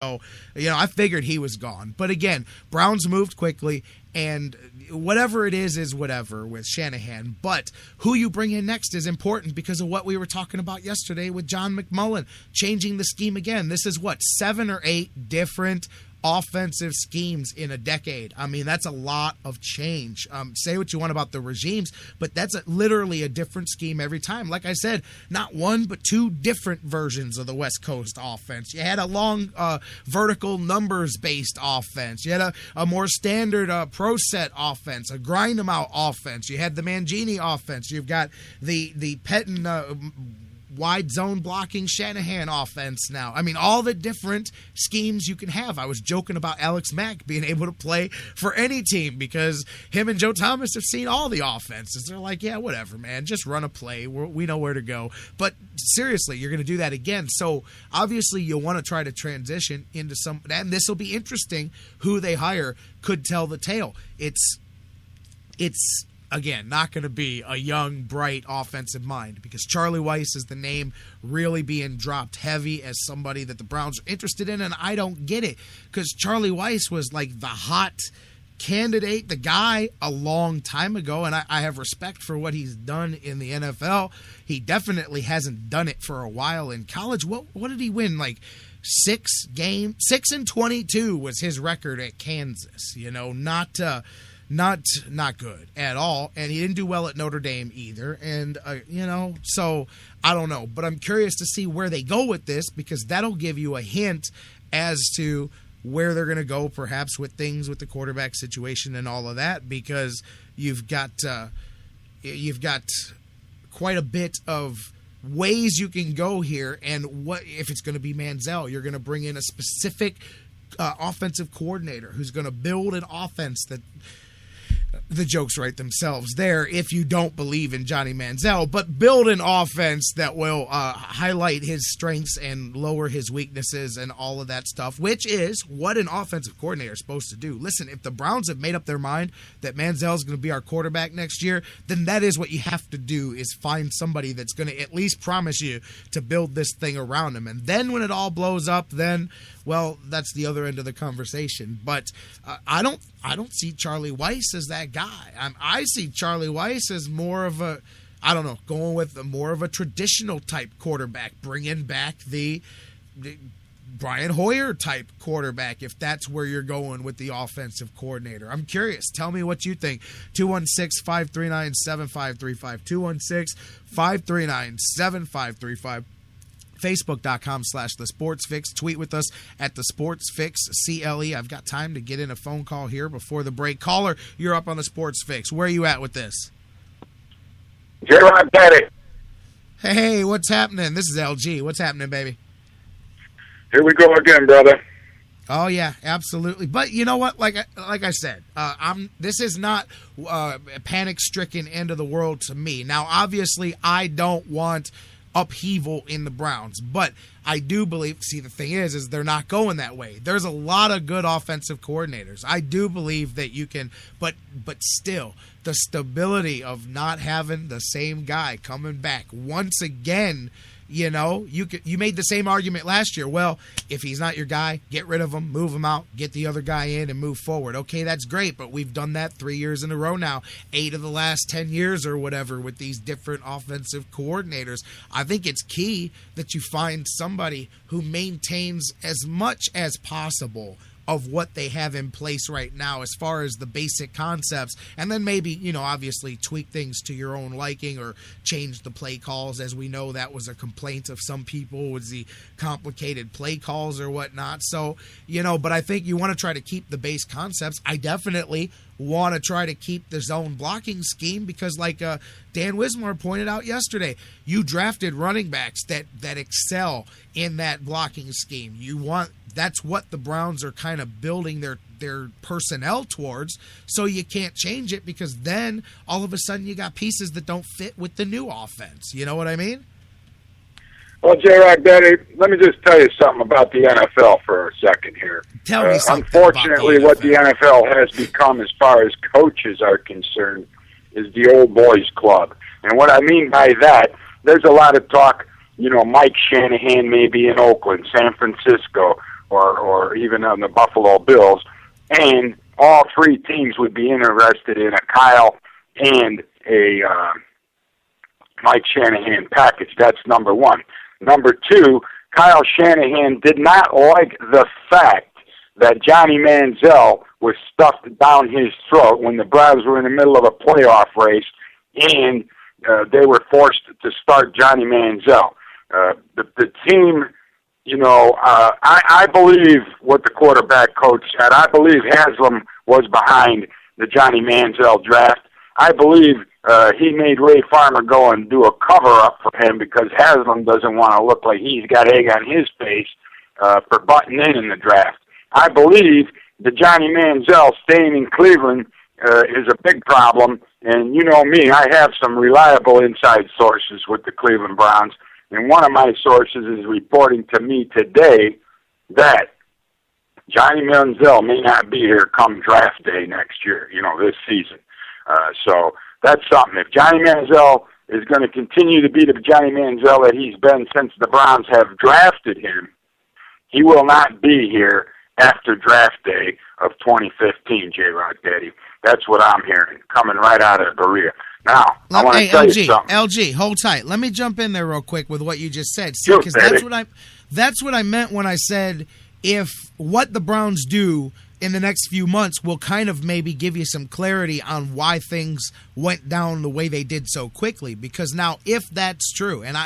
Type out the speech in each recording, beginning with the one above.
So, I figured he was gone. But again, Browns moved quickly, and whatever it is whatever with Shanahan. But who you bring in next is important because of what we were talking about yesterday with John McMullen, changing the scheme again. This is 7 or 8 different offensive schemes in a decade. I mean, that's a lot of change. Say what you want about the regimes, but that's literally a different scheme every time. Like I said, not one, but 2 different versions of the West Coast offense. You had a long vertical numbers-based offense. You had a more standard pro set offense, a grind-em-out offense. You had the Mangini offense. You've got the Pettin wide zone blocking Shanahan offense now. I mean, all the different schemes you can have. I was joking about Alex Mack being able to play for any team because him and Joe Thomas have seen all the offenses. They're like, yeah, whatever, man. Just run a play. We know where to go. But seriously, you're going to do that again. So obviously you'll want to try to transition into some, and this will be interesting. Who they hire could tell the tale. It's again, not going to be a young, bright offensive mind because Charlie Weis is the name really being dropped heavy as somebody that the Browns are interested in, and I don't get it because Charlie Weis was like the hot candidate, the guy a long time ago, and I have respect for what he's done in the NFL. He definitely hasn't done it for a while in college. What did he win? Like 6 games? 6-22 was his record at Kansas. Not good at all, and he didn't do well at Notre Dame either, and so I don't know, but I'm curious to see where they go with this because that'll give you a hint as to where they're going to go perhaps with things with the quarterback situation and all of that because you've got quite a bit of ways you can go here, and what if it's going to be Manziel? You're going to bring in a specific offensive coordinator who's going to build an offense that the jokes write themselves there if you don't believe in Johnny Manziel, but build an offense that will highlight his strengths and lower his weaknesses and all of that stuff, which is what an offensive coordinator is supposed to do. Listen, if the Browns have made up their mind that Manziel is going to be our quarterback next year, then that is what you have to do is find somebody that's going to at least promise you to build this thing around him. And then when it all blows up, then, well, that's the other end of the conversation. But I don't see Charlie Weis as that guy. I see Charlie Weis as more of a, going with more of a traditional type quarterback, bringing back the Brian Hoyer type quarterback, if that's where you're going with the offensive coordinator. I'm curious. Tell me what you think. 216-539-7535. 216-539-7535. Facebook.com/The Sports Fix. Tweet with us at The Sports Fix CLE. I've got time to get in a phone call here before the break. Caller, you're up on The Sports Fix. Where are you at with this? J-Rock Daddy. Hey, what's happening? This is LG. What's happening, baby? Here we go again, brother. Oh yeah, absolutely. But you know what? Like I said, this is not a panic-stricken end of the world to me. Now, obviously, I don't want upheaval in the Browns, but I do believe, see, the thing is they're not going that way. There's a lot of good offensive coordinators. I do believe that you can, but still, the stability of not having the same guy coming back once again. You made the same argument last year. Well, if he's not your guy, get rid of him, move him out, get the other guy in and move forward. Okay, that's great, but we've done that 3 years in a row now, 8 of the last 10 years or whatever with these different offensive coordinators. I think it's key that you find somebody who maintains as much as possible of what they have in place right now as far as the basic concepts, and then maybe, obviously tweak things to your own liking or change the play calls. As we know, that was a complaint of some people, was the complicated play calls or whatnot. So, but I think you want to try to keep the base concepts. I definitely want to try to keep the zone blocking scheme because like Dan Wismar pointed out yesterday, you drafted running backs that excel in that blocking scheme. That's what the Browns are kind of building their personnel towards, so you can't change it because then all of a sudden you got pieces that don't fit with the new offense. You know what I mean? Well, J-Rock Daddy, let me just tell you something about the NFL for a second here. Tell me something. Unfortunately, what the NFL has become as far as coaches are concerned is the old boys club. And what I mean by that, there's a lot of talk, Mike Shanahan maybe in Oakland, San Francisco, or even on the Buffalo Bills, and all three teams would be interested in a Kyle and a Mike Shanahan package. That's number one. Number two, Kyle Shanahan did not like the fact that Johnny Manziel was stuffed down his throat when the Braves were in the middle of a playoff race, and they were forced to start Johnny Manziel. The team, I believe what the quarterback coach said. I believe Haslam was behind the Johnny Manziel draft. I believe he made Ray Farmer go and do a cover-up for him because Haslam doesn't want to look like he's got egg on his face for butting in the draft. I believe that Johnny Manziel staying in Cleveland is a big problem, and you know me, I have some reliable inside sources with the Cleveland Browns, and one of my sources is reporting to me today that Johnny Manziel may not be here come draft day next year, this season. So that's something. If Johnny Manziel is going to continue to be the Johnny Manziel that he's been since the Browns have drafted him, he will not be here after draft day of 2015, J-Rod Daddy. That's what I'm hearing, coming right out of Berea. Now, I want to tell you something. LG, hold tight. Let me jump in there real quick with what you just said. See, because that's what I meant when I said if what the Browns do in the next few months will kind of maybe give you some clarity on why things went down the way they did so quickly. Because now, if that's true, and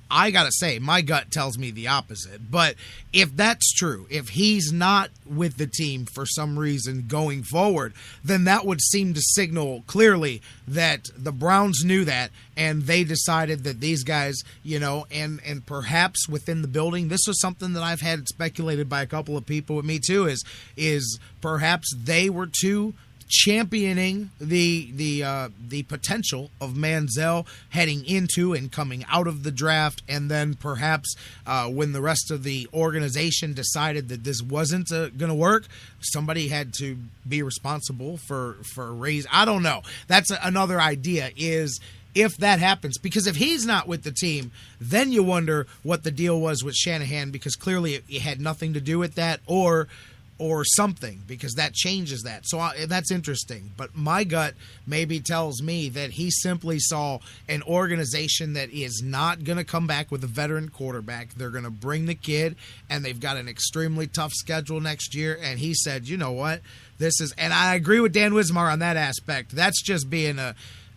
I got to say, my gut tells me the opposite. But if that's true, if he's not with the team for some reason going forward, then that would seem to signal clearly that the Browns knew that and they decided that these guys, and perhaps within the building, this was something that I've had speculated by a couple of people with me too, is perhaps they were too championing the potential of Manziel heading into and coming out of the draft, and then perhaps when the rest of the organization decided that this wasn't going to work, somebody had to be responsible for a raise. I don't know. That's another idea, is if that happens, because if he's not with the team, then you wonder what the deal was with Shanahan, because clearly it had nothing to do with that, or something, because that changes that. So that's interesting. But my gut maybe tells me that he simply saw an organization that is not going to come back with a veteran quarterback. They're going to bring the kid, and they've got an extremely tough schedule next year. And he said, you know what? This is, and I agree with Dan Wismar on that aspect. That's just being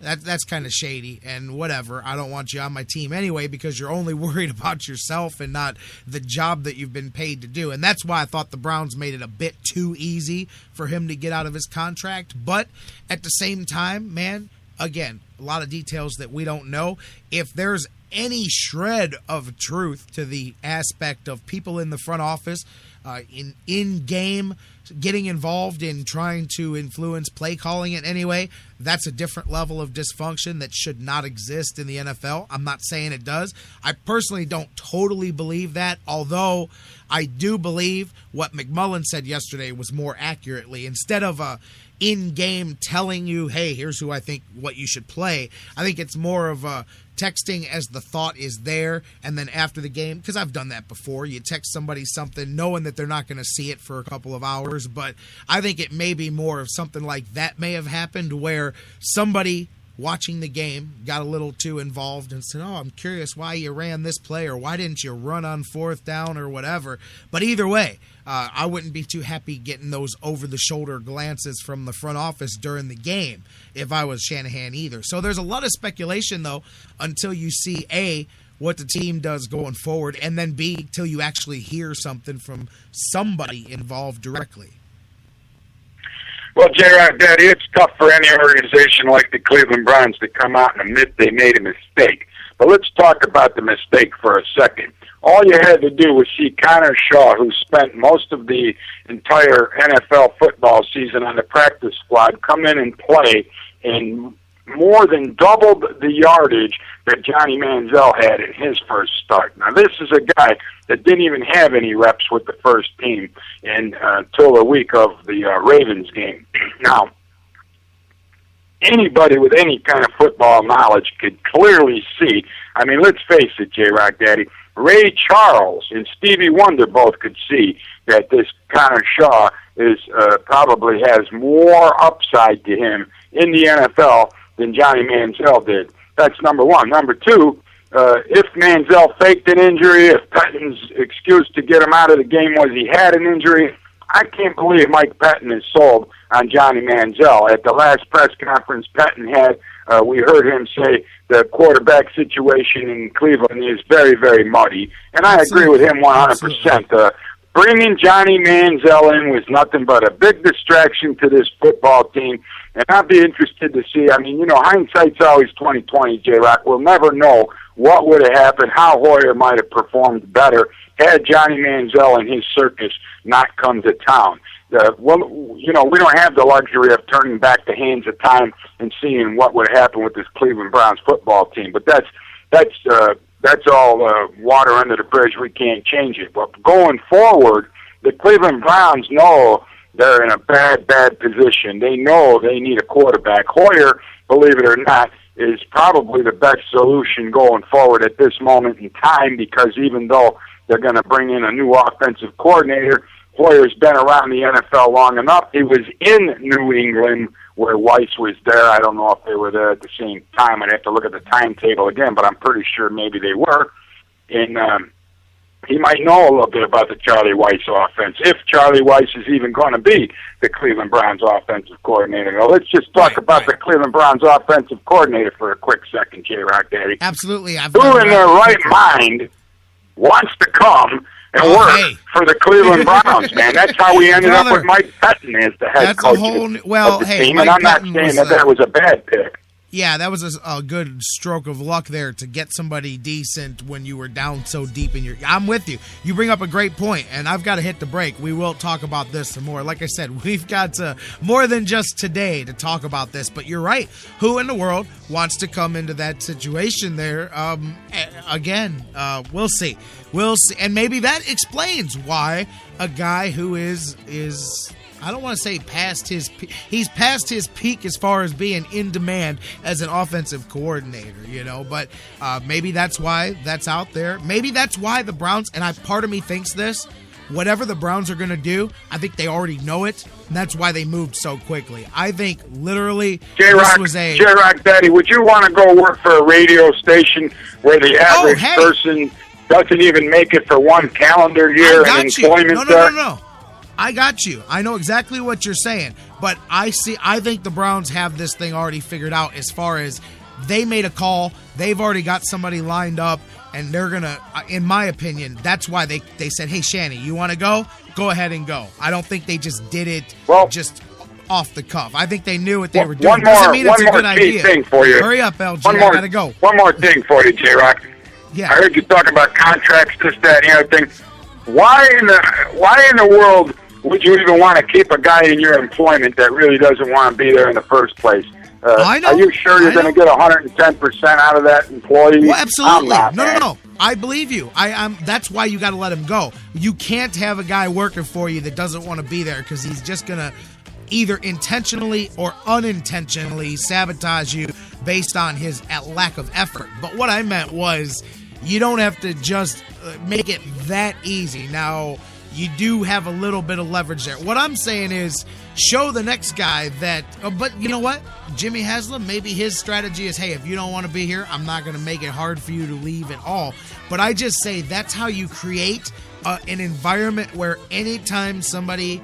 that's kind of shady and whatever. I don't want you on my team anyway because you're only worried about yourself and not the job that you've been paid to do. And that's why I thought the Browns made it a bit too easy for him to get out of his contract. But at the same time, man, again, a lot of details that we don't know. If there's any shred of truth to the aspect of people in the front office in-game getting involved in trying to influence play calling in any way, that's a different level of dysfunction that should not exist in the NFL. I'm not saying it does. I personally don't totally believe that, although I do believe what McMullen said yesterday was more accurately. Instead of in-game telling you, hey, here's who I think what you should play, I think it's more of a texting as the thought is there, and then after the game, because I've done that before, you text somebody something knowing that they're not going to see it for a couple of hours, but I think it may be more of something like that may have happened where somebody watching the game got a little too involved and said, oh, I'm curious why you ran this play, or why didn't you run on fourth down, or whatever. But either way, I wouldn't be too happy getting those over-the-shoulder glances from the front office during the game if I was Shanahan either. So there's a lot of speculation, though, until you see, A, what the team does going forward, and then B, till you actually hear something from somebody involved directly. Well, J-Rod, Daddy, it's tough for any organization like the Cleveland Browns to come out and admit they made a mistake. But let's talk about the mistake for a second. All you had to do was see Connor Shaw, who spent most of the entire NFL football season on the practice squad, come in and play and more than doubled the yardage that Johnny Manziel had in his first start. Now, this is a guy that didn't even have any reps with the first team until the week of the Ravens game. Now, anybody with any kind of football knowledge could clearly see, I mean, let's face it, J-Rock Daddy, Ray Charles and Stevie Wonder both could see that this Connor Shaw is probably has more upside to him in the NFL than Johnny Manziel did. That's number one. Number two, if Manziel faked an injury, if Pettine's excuse to get him out of the game was he had an injury, I can't believe Mike Pettine is sold on Johnny Manziel. At the last press conference Pettine had, we heard him say the quarterback situation in Cleveland is very, very muddy. And I agree with him 100%. Bringing Johnny Manziel in was nothing but a big distraction to this football team. And I'd be interested to see, I mean, you know, hindsight's always 20/20, J-Rock. We'll never know what would have happened, how Hoyer might have performed better had Johnny Manziel and his circus not come to town. Well, you know, we don't have the luxury of turning back the hands of time and seeing what would happen with this Cleveland Browns football team. But that's all water under the bridge. We can't change it. But going forward, the Cleveland Browns know they're in a bad position. They know they need a quarterback. Hoyer, believe it or not, is probably the best solution going forward at this moment in time, because even though they're going to bring in a new offensive coordinator, Hoyer's been around the NFL long enough. He was in New England where Weiss was there. I don't know if they were there at the same time. I'd have to look at the timetable again, but I'm pretty sure maybe they were. And he might know a little bit about the Charlie Weiss offense, if Charlie Weiss is even going to be the Cleveland Browns offensive coordinator. Now, let's just talk about the Cleveland Browns offensive coordinator for a quick second, J-Rock Daddy. Absolutely. Who in their right mind wants to come and work for the Cleveland Browns, man? That's how we ended up with Mike Pettine as the head coach of the team. And I'm not saying that was a bad pick. Yeah, that was a good stroke of luck there to get somebody decent when you were down so deep in your... I'm with you. You bring up a great point, and I've got to hit the break. We will talk about this some more. Like I said, we've got more than just today to talk about this, but you're right. Who in the world wants to come into that situation there? Again, we'll see. We'll see. And maybe that explains why a guy who is I don't want to say he's past his peak as far as being in demand as an offensive coordinator, you know, but maybe that's why that's out there. Maybe that's why the Browns, and part of me thinks this, whatever the Browns are going to do, I think they already know it, and that's why they moved so quickly. I think literally this was a... J-Rock Daddy, would you want to go work for a radio station where the average person doesn't even make it for one calendar year in employment there? No. I got you. I know exactly what you're saying, but I think the Browns have this thing already figured out as far as they made a call. They've already got somebody lined up, and they're going to, in my opinion, that's why they said, hey, Shanny, you want to go? Go ahead and go. I don't think they just did it just off the cuff. I think they knew what they were doing. Doesn't mean it's a good idea. Thing for you. Hurry up, LG. I got to go. One more thing for you, J-Rock. Yeah. I heard you talking about contracts, this, that, and the other thing. Why in the world would you even want to keep a guy in your employment that really doesn't want to be there in the first place? I know. Are you sure you're going to get 110% out of that employee? Well, absolutely. No. I believe you. That's why you got to let him go. You can't have a guy working for you that doesn't want to be there because he's just going to either intentionally or unintentionally sabotage you based on his lack of effort. But what I meant was you don't have to just make it that easy. Now, you do have a little bit of leverage there. What I'm saying is show the next guy that, but you know what? Jimmy Haslam, maybe his strategy is, hey, if you don't want to be here, I'm not going to make it hard for you to leave at all. But I just say that's how you create an environment where anytime somebody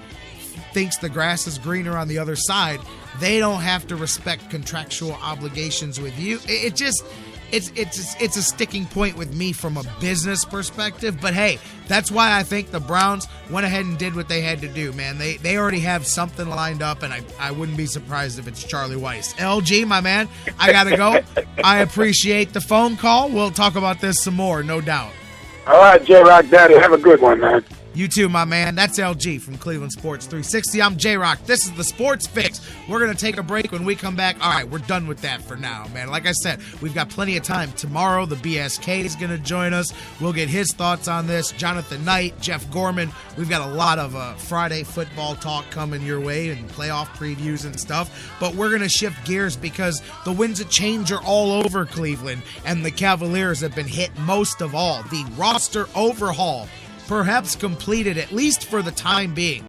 thinks the grass is greener on the other side, they don't have to respect contractual obligations with you. It's a sticking point with me from a business perspective, but hey, that's why I think the Browns went ahead and did what they had to do, man. They already have something lined up, and I wouldn't be surprised if it's Charlie Weiss. LG, my man, I gotta go. I appreciate the phone call. We'll talk about this some more, no doubt. All right, J-Rock Daddy, have a good one, man. You too, my man. That's LG from Cleveland Sports 360. I'm J-Rock. This is the Sports Fix. We're going to take a break. When we come back, all right, we're done with that for now, man. Like I said, we've got plenty of time. Tomorrow, the BSK is going to join us. We'll get his thoughts on this. Jonathan Knight, Jeff Gorman. We've got a lot of Friday football talk coming your way and playoff previews and stuff. But we're going to shift gears because the winds of change are all over Cleveland, and the Cavaliers have been hit most of all. The roster overhaul perhaps completed, at least for the time being.